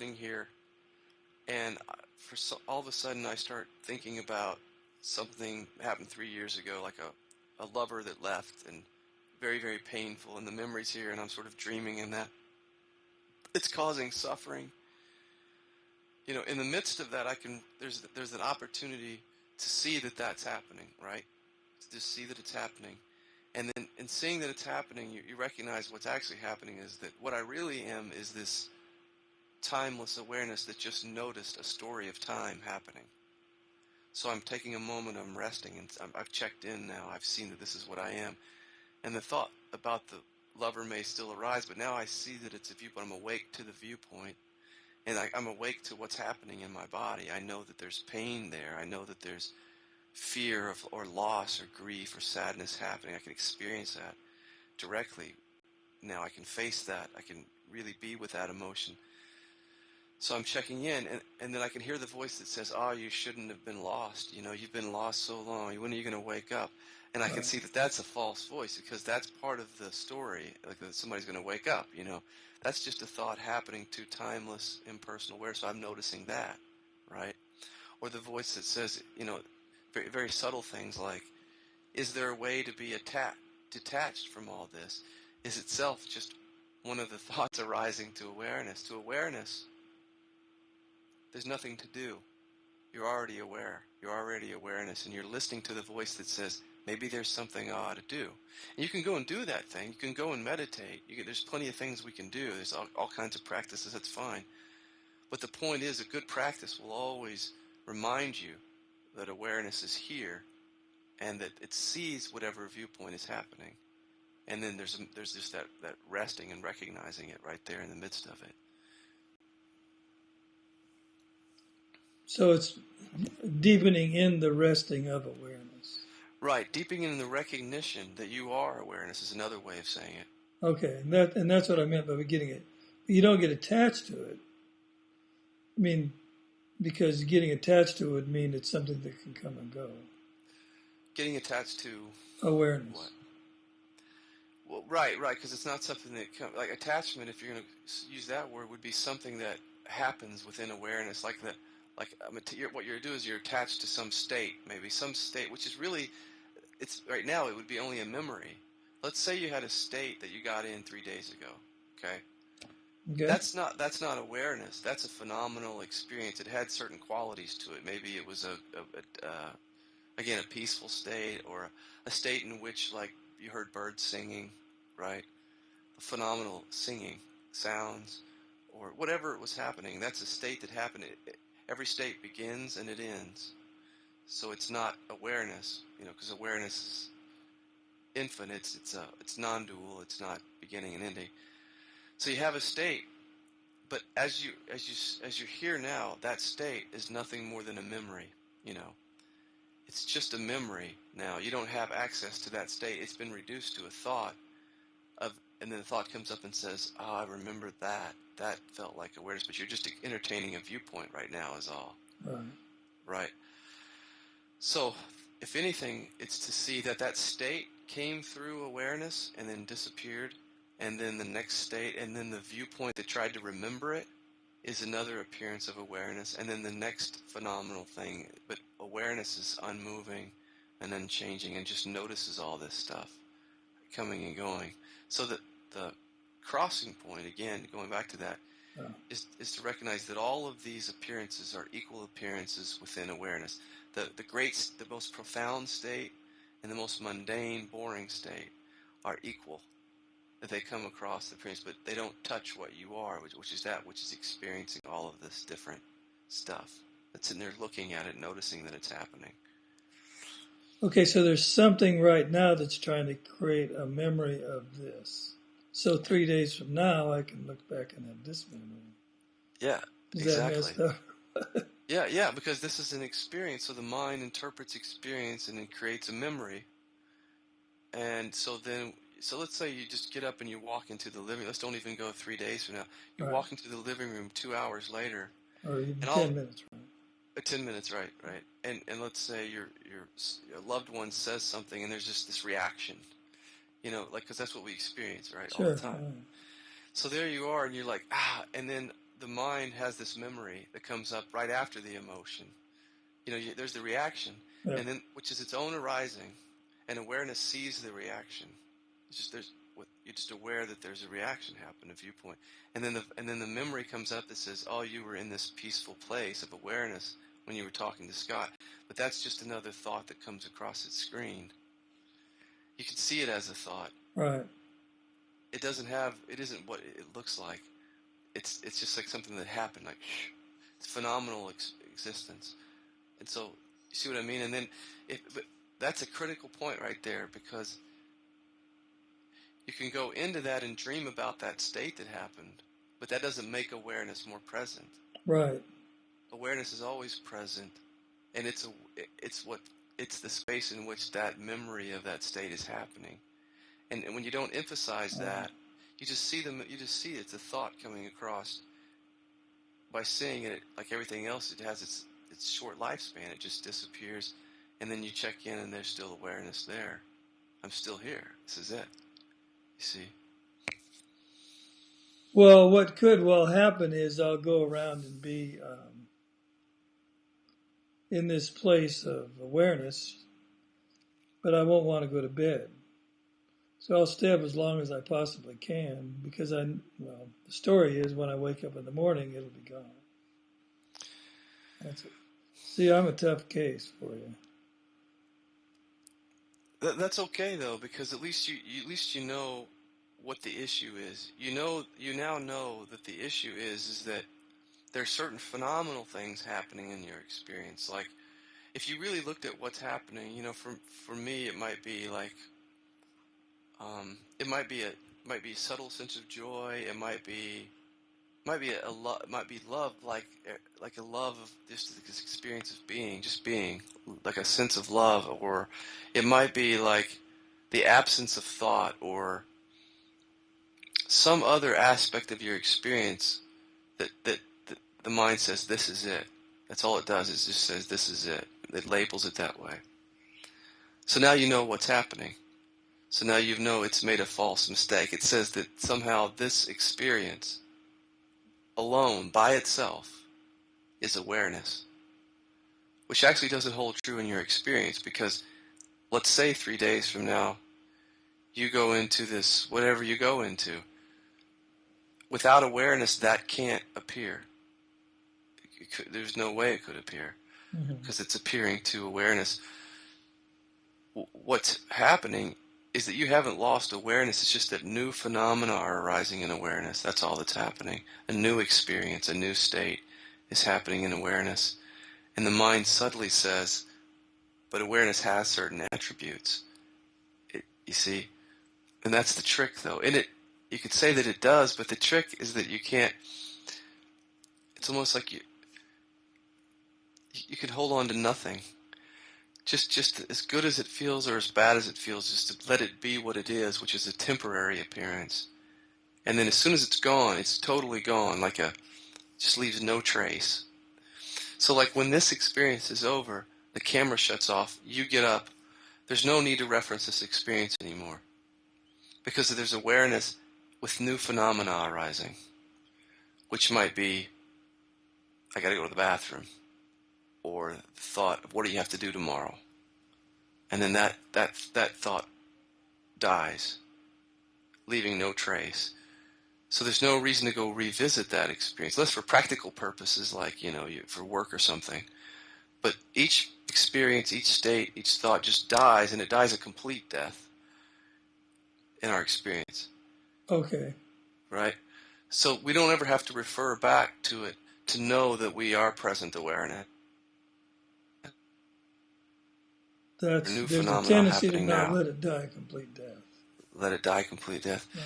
sitting here, and all of a sudden I start thinking about something happened 3 years ago, like a lover that left, and very, very painful, and the memory's here, and I'm sort of dreaming in that. It's causing suffering. In the midst of that, there's an opportunity to see that that's happening, right? To just see that it's happening. And then in seeing that it's happening, you recognize what's actually happening is that what I really am is this timeless awareness that just noticed a story of time happening. So I'm taking a moment, I'm resting, and I've checked in now. I've seen that this is what I am. And the thought about the lover may still arise, but now I see that it's a viewpoint. I'm awake to the viewpoint, and I'm awake to what's happening in my body. I know that there's pain there. I know that there's fear or loss or grief or sadness happening. I can experience that directly. Now I can face that. I can really be with that emotion. So I'm checking in, and then I can hear the voice that says, "Oh, you shouldn't have been lost. You've been lost so long. When are you going to wake up?" And I can see that that's a false voice, because that's part of the story, like that somebody's going to wake up. That's just a thought happening to timeless, impersonal awareness. So I'm noticing that, right? Or the voice that says, very, very subtle things like, is there a way to be detached from all this? Is itself just one of the thoughts arising to awareness. To awareness, there's nothing to do. You're already aware. You're already awareness, and you're listening to the voice that says, maybe there's something I ought to do. And you can go and do that thing. You can go and meditate. There's plenty of things we can do. There's all kinds of practices. That's fine. But the point is, a good practice will always remind you that awareness is here, and that it sees whatever viewpoint is happening. And then there's just that resting and recognizing it right there in the midst of it. So it's deepening in the resting of awareness. Right, deepening in the recognition that you are awareness is another way of saying it. Okay, and that's what I meant by getting it. You don't get attached to it. I mean, because getting attached to it would mean it's something that can come and go. Getting attached to awareness. What? Well, right, because it's not something that like attachment. If you're going to use that word, would be something that happens within awareness, what you're doing is you're attached to some state, maybe some state, which is really, it's right now it would be only a memory. Let's say you had a state that you got in 3 days ago. Okay. That's not awareness. That's a phenomenal experience. It had certain qualities to it. Maybe it was again, a peaceful state, or a state in which, like, you heard birds singing, right? Phenomenal singing sounds, or whatever was happening. That's a state that happened. Every state begins and it ends. So it's not awareness, because awareness is infinite. It's non-dual. It's not beginning and ending. So you have a state, but as you're here now, that state is nothing more than a memory. It's just a memory now. You don't have access to that state. It's been reduced to a thought and then the thought comes up and says, I remember that. That felt like awareness, but you're just entertaining a viewpoint right now is all. Right. So, if anything, it's to see that state came through awareness and then disappeared, and then the next state, and then the viewpoint that tried to remember it is another appearance of awareness, and then the next phenomenal thing. But awareness is unmoving and unchanging and just notices all this stuff coming and going. So that the crossing point, again, going back to that, is to recognize that all of these appearances are equal appearances within awareness. The most profound state and the most mundane, boring state are equal. That they come across the appearance, but they don't touch what you are, which is experiencing all of this different stuff. That's in there looking at it, noticing that it's happening. Okay, so there's something right now that's trying to create a memory of this. So 3 days from now, I can look back and have this memory. Yeah, Is exactly. that messed up? Yeah, because this is an experience, so the mind interprets experience and it creates a memory. And so let's say you just get up and you walk into the living room. Let's don't even go 3 days from now. You walk into the living room 2 hours later. Or even 10 minutes, right? 10 minutes, right. And let's say your loved one says something and there's just this reaction. Because that's what we experience, right? Sure. All the time. So there you are and you're like, and then the mind has this memory that comes up right after the emotion. There's the reaction, Yeah. and then which is its own arising, and awareness sees the reaction. It's just you're just aware that there's a reaction happen, a viewpoint, and then the memory comes up that says, "Oh, you were in this peaceful place of awareness when you were talking to Scott." But that's just another thought that comes across its screen. You can see it as a thought. Right. It isn't what it looks like. It's just like something that happened. Like it's phenomenal existence. And so you see what I mean. And then, but that's a critical point right there, because you can go into that and dream about that state that happened, but that doesn't make awareness more present. Right. Awareness is always present, and it's the space in which that memory of that state is happening. And when you don't emphasize that, you just see it's a thought coming across. By seeing it, like everything else, it has its short lifespan. It just disappears, and then you check in, and there's still awareness there. I'm still here. This is it. You see? Well, what could well happen is I'll go around and be in this place of awareness, but I won't want to go to bed. So I'll stay up as long as I possibly can, because the story is when I wake up in the morning, it'll be gone. That's it. See, I'm a tough case for you. That's okay though, because at least you know what the issue is. You now know that the issue is that there's certain phenomenal things happening in your experience. Like if you really looked at what's happening, for me it might be like it might be a subtle sense of joy. It might be love, like a love of just this experience of being, like a sense of love, or it might be like the absence of thought, or some other aspect of your experience that the mind says this is it. That's all it does. It just says this is it. It labels it that way. So now you know what's happening. So now you know it's made a false mistake. It says that somehow this experience alone, by itself, is awareness, which actually doesn't hold true in your experience, because let's say 3 days from now, you go into this, whatever you go into, without awareness, that can't appear. There's no way it could appear, because it's appearing to awareness. What's happening is that you haven't lost awareness. It's just that new phenomena are arising in awareness. That's all that's happening. A new experience, a new state is happening in awareness. And the mind subtly says, but awareness has certain attributes. You see? And that's the trick, though. In it, you could say that it does, but the trick is that you can't. It's almost like you can hold on to nothing. Just as good as it feels or as bad as it feels, just to let it be what it is, which is a temporary appearance. And then as soon as it's gone, it's totally gone, just leaves no trace. So like when this experience is over, the camera shuts off, you get up, there's no need to reference this experience anymore, because there's awareness with new phenomena arising, which might be, I gotta go to the bathroom, or the thought of what do you have to do tomorrow, and then that thought dies, leaving no trace. So there's no reason to go revisit that experience, unless for practical purposes, like for work or something. But each experience, each state, each thought just dies, and it dies a complete death in our experience. Okay. Right? So we don't ever have to refer back to it to know that we are present awareness. There's a tendency to not let it die a complete death. Let it die complete death. Right.